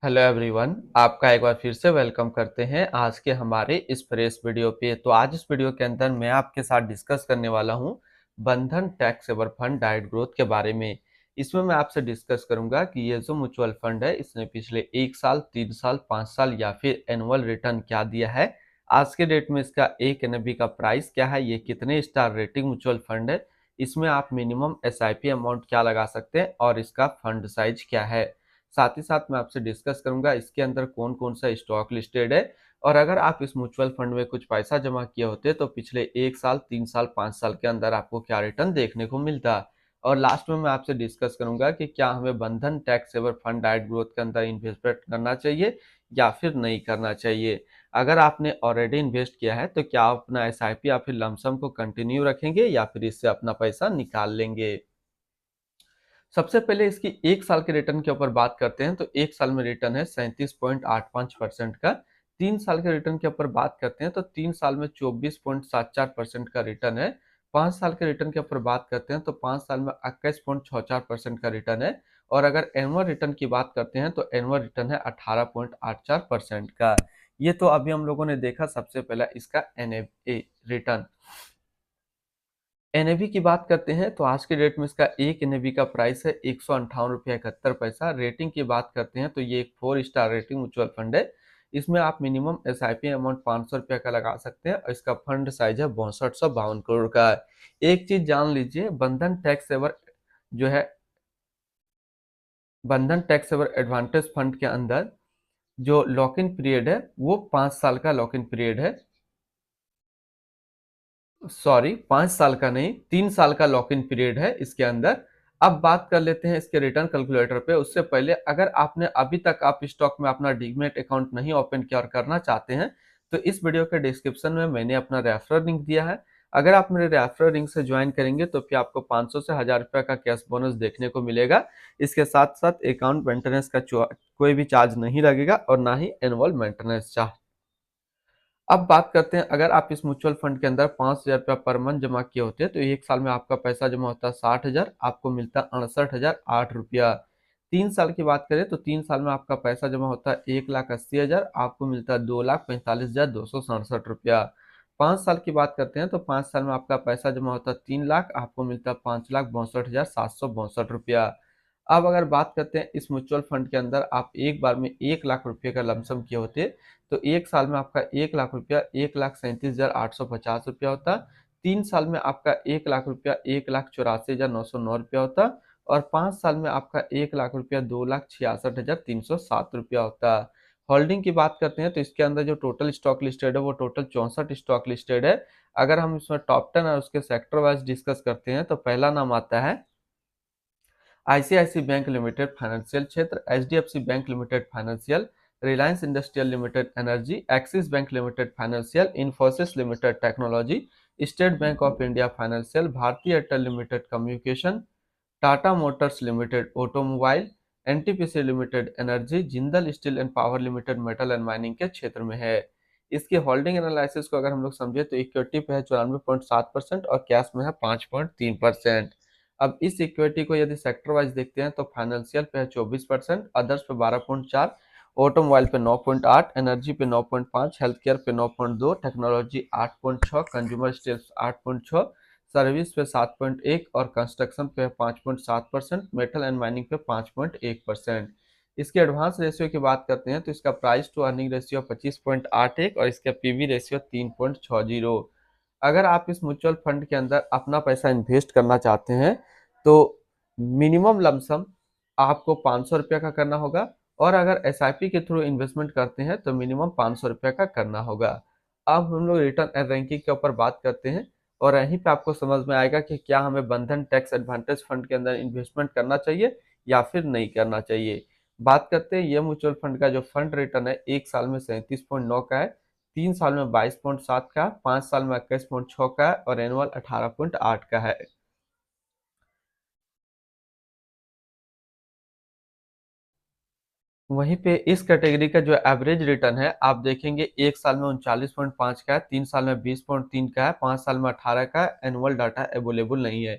Hello everyone, आपका एक बार फिर से वेलकम करते हैं आज के हमारे इस फ्रेश वीडियो पे। तो आज इस वीडियो के अंदर मैं आपके साथ डिस्कस करने वाला हूं बंधन टैक्स सेवर फंड डाइट ग्रोथ के बारे में। इसमें मैं आपसे डिस्कस करूंगा कि ये जो म्यूचुअल फंड है इसने पिछले 1 साल, 3 साल, 5 साल या फिर एनुअल रिटर्न क्या दिया है, आज के डेट में इसका एक एनएबी का प्राइस क्या है, ये कितने स्टार रेटिंग म्यूचुअल फंड है, इसमें आप मिनिमम एसआईपी अमाउंट क्या लगा सकते हैं और इसका फंड साइज क्या है। साथ ही साथ मैं आपसे डिस्कस करूंगा इसके अंदर कौन कौन सा स्टॉक लिस्टेड है, और अगर आप इस म्यूचुअल फंड में कुछ पैसा जमा किए होते तो पिछले 1 साल, 3 साल, 5 साल के अंदर आपको क्या रिटर्न देखने को मिलता। और लास्ट में मैं आपसे डिस्कस करूंगा कि क्या हमें बंधन टैक्स सेवर फंड डाइट ग्रोथ के अंदर इन्वेस्टमेंट करना चाहिए या फिर नहीं करना चाहिए। अगर आपने ऑलरेडी इन्वेस्ट किया है तो क्या आप अपना एसआईपी या फिर लमसम को कंटिन्यू रखेंगे या फिर इससे अपना पैसा निकाल लेंगे। सबसे पहले इसकी 1 साल के रिटर्न के ऊपर बात करते हैं तो 1 साल में रिटर्न है 37.85% का। 3 साल के रिटर्न के ऊपर बात करते हैं तो 3 साल में 24.74% का रिटर्न है। 5 साल के रिटर्न के ऊपर बात करते हैं तो 5 साल में 21.64% का रिटर्न है। और अगर एनुअल रिटर्न की बात करते हैं तो एनुअल रिटर्न है 18.84% का। ये तो अभी हम लोगों ने देखा सबसे पहला इसका एनएफए रिटर्न। एनएवी की बात करते हैं तो आज के डेट में इसका एक एनएवी का प्राइस है 158 रुपया 71 पैसा। रेटिंग की बात करते हैं तो ये एक 4 स्टार रेटिंग म्यूचुअल फंड है। इसमें आप मिनिमम एसआईपी अमाउंट 500 रुपया का लगा सकते हैं और इसका फंड साइज है 6252 करोड़ का। एक चीज जान लीजिए, जो है बंधन टैक्स सेवर एडवांटेज फंड के अंदर जो लॉक इन पीरियड है वो 5 साल का लॉक इन पीरियड है। सॉरी, 5 साल का नहीं, 3 साल का लॉक इन पीरियड है इसके अंदर। अब बात कर लेते हैं इसके रिटर्न कैलकुलेटर पे। उससे पहले अगर आपने अभी तक आप स्टॉक में अपना डीमैट अकाउंट नहीं ओपन किया और करना चाहते हैं तो इस वीडियो के डिस्क्रिप्शन में मैंने अपना रेफरल लिंक दिया है। अगर आप मेरे रेफरल लिंक से ज्वाइन करेंगे तो फिर आपको 500 से 1000 रुपया का कैश बोनस देखने को मिलेगा। इसके साथ साथ अकाउंट मेंटेनेंस का कोई भी चार्ज नहीं लगेगा और ना ही एनुअल मेंटेनेंस चार्ज। अब बात करते हैं, अगर आप इस म्यूचुअल फंड के अंदर 5,000 रुपया पर मंथ जमा किए होते हैं तो 1 साल में आपका पैसा जमा होता है 60,000, आपको मिलता है 68,008 रुपया। 3 साल की बात करें तो 3 साल में आपका पैसा जमा होता है 1,80,000, आपको मिलता है 2,45,267 रुपया। 5 साल की बात करते हैं तो 5 साल में आपका पैसा जमा होता है 3 लाख, आपको मिलता है 5,62,762 रुपया। अब अगर बात करते हैं इस म्यूचुअल फंड के अंदर आप एक बार में 1 लाख रुपये का लमसम किए होते तो 1 साल में आपका 1 लाख रुपया 1,37,850 रुपया होता। 3 साल में आपका 1 लाख रुपया 1,84,909 रुपया होता। और 5 साल में आपका 1 लाख रुपया 2,66,307 रुपया होता। होल्डिंग की बात करते हैं तो इसके अंदर जो टोटल स्टॉक लिस्टेड है वो टोटल 64 स्टॉक लिस्टेड है। अगर हम इसमें टॉप 10 और उसके सेक्टर वाइज डिस्कस करते हैं तो पहला नाम आता है आईसीआईसी बैंक लिमिटेड फाइनेंशियल क्षेत्र, HDFC bank limited financial, Reliance industrial limited energy, Axis bank limited financial, Infosys limited technology, state bank of India financial, Bharti Airtel limited communication, Tata motors limited automobile, NTPC limited energy, Jindal steel and power limited metal and mining के क्षेत्र में है। इसकी holding analysis को अगर हम लोग समझे तो इक्विटी पे है 94.7% और कैश में है 5.3%। अब इस इक्विटी को यदि सेक्टर वाइज देखते हैं तो फाइनेंशियल पे है 24%, अदर्स पे 12.4, ऑटोमोबाइल पे 9.8, एनर्जी पे 9.5, हेल्थ केयर पे 9.2, टेक्नोलॉजी 8.6, कंज्यूमर स्टेल्स 8.6, सर्विस पे 7.1 और कंस्ट्रक्शन पे 5.7%, मेटल एंड माइनिंग पे 5.1%। इसके एडवांस रेशियो की बात करते हैं तो इसका प्राइस टू अर्निंग रेशियो 25.81 और इसका पीवी रेशियो 3.60। अगर आप इस म्यूचुअल फंड के अंदर अपना पैसा इन्वेस्ट करना चाहते हैं तो मिनिमम लमसम आपको 500 रुपया का करना होगा, और अगर एसआईपी के थ्रू इन्वेस्टमेंट करते हैं तो मिनिमम 500 रुपया का करना होगा। अब हम लोग रिटर्न एंड रैंकिंग के ऊपर बात करते हैं और यहीं पे आपको समझ में आएगा कि क्या हमें बंधन टैक्स एडवांटेज फंड के अंदर इन्वेस्टमेंट करना चाहिए या फिर नहीं करना चाहिए। बात करते हैं ये म्यूचुअल फंड का जो फंड रिटर्न है 1 साल में 37.9 का है, 3 साल में 22.7 का, 5 साल में 21.6 का है और एनुअल 18.8 का है। वहीं पे इस कैटेगरी का जो एवरेज रिटर्न है आप देखेंगे 1 साल में 39.5 का है, 3 साल में 20.3 का है, 5 साल में 18 का है। एनुअल डाटा अवेलेबल नहीं है।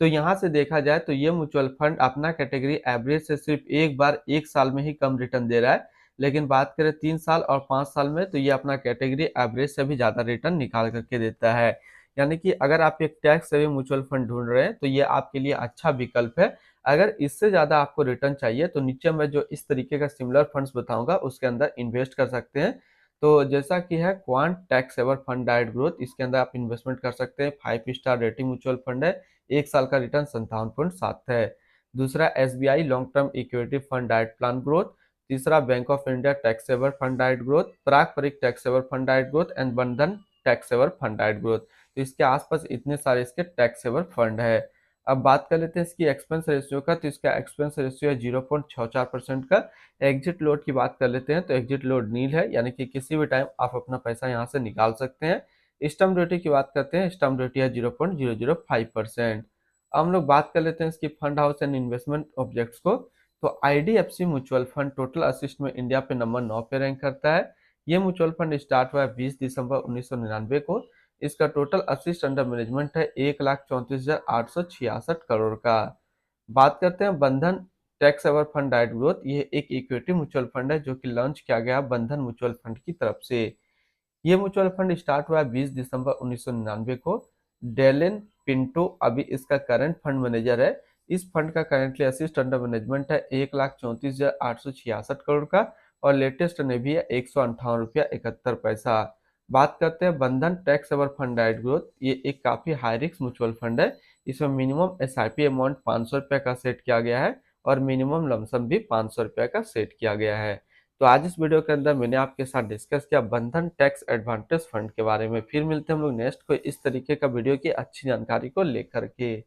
तो यहाँ से देखा जाए तो ये म्यूचुअल फंड अपना कैटेगरी एवरेज से सिर्फ एक बार 1 साल में ही कम रिटर्न दे रहा है, लेकिन बात करें 3 साल और 5 साल में तो ये अपना कैटेगरी एवरेज से भी ज्यादा रिटर्न निकाल करके देता है। यानी कि अगर आप एक टैक्स सेविंग म्यूचुअल फंड ढूंढ रहे हैं तो ये आपके लिए अच्छा विकल्प है। अगर इससे ज्यादा आपको रिटर्न चाहिए तो नीचे मैं जो इस तरीके का सिमिलर फंड्स बताऊंगा उसके अंदर इन्वेस्ट कर सकते हैं। तो जैसा कि है quant tax saver fund direct growth, इसके अंदर आप इन्वेस्टमेंट कर सकते हैं। 5 स्टार रेटिंग म्यूचुअल फंड है, 1 साल का रिटर्न 57.7 है। दूसरा SBI long term equity fund direct plan growth. तीसरा bank of India tax saver fund direct growth, पारंपरिक tax saver fund direct growth and Bandhan tax saver fund direct growth. तो इसके आसपास इतने सारे इसके टैक्स सेवर फंड है। अब बात कर लेते हैं इसकी एक्सपेंस रेशियो का, तो इसका एक्सपेंस रेशियो है 0.64% का। एग्जिट लोड की बात कर लेते हैं तो एग्जिट लोड नील है, यानी कि किसी भी टाइम आप अपना पैसा यहाँ से निकाल सकते हैं। स्टम्प ड्यूटी की बात करते हैं, स्टम्प ड्यूटी है 0.005%। अब हम लोग बात कर लेते हैं इसकी fund house and investment objects को। तो IDFC mutual fund total assist में इंडिया पे नंबर 9 पे रैंक करता है। ये म्यूचुअल फंड स्टार्ट हुआ है 20 दिसंबर 1999 को। इसका टोटल असिस्ट अंडर मैनेजमेंट है 1,34,866 करोड़ का। बात करते हैं Bandhan tax saver fund direct growth. ये एक इक्विटी म्यूचुअल फंड है जो कि लॉन्च किया गया बंधन म्यूचुअल फंड की तरफ से। ये म्यूचुअल फंड स्टार्ट हुआ है 20 दिसंबर 1999 को। डेलिन पिंटो अभी इसका करंट फंड मैनेजर है। इस फंड का करेंटली असिस्ट अंडर मैनेजमेंट है 1,34,866 करोड़ का, और लेटेस्ट ने भी है 158 रुपया 71 पैसा। बात करते हैं Bandhan tax saver fund direct growth. ये एक काफी हाई रिस्क म्यूचुअल फंड है। इसमें मिनिमम एसआईपी अमाउंट 500 रुपया का सेट किया गया है और मिनिमम लमसम भी 500 रुपया का सेट किया गया है। तो आज इस वीडियो के अंदर मैंने आपके साथ डिस्कस किया बंधन टैक्स एडवांटेज फंड के बारे में। फिर मिलते हैं हम लोग नेक्स्ट कोई इस तरीके का वीडियो की अच्छी जानकारी को लेकर के।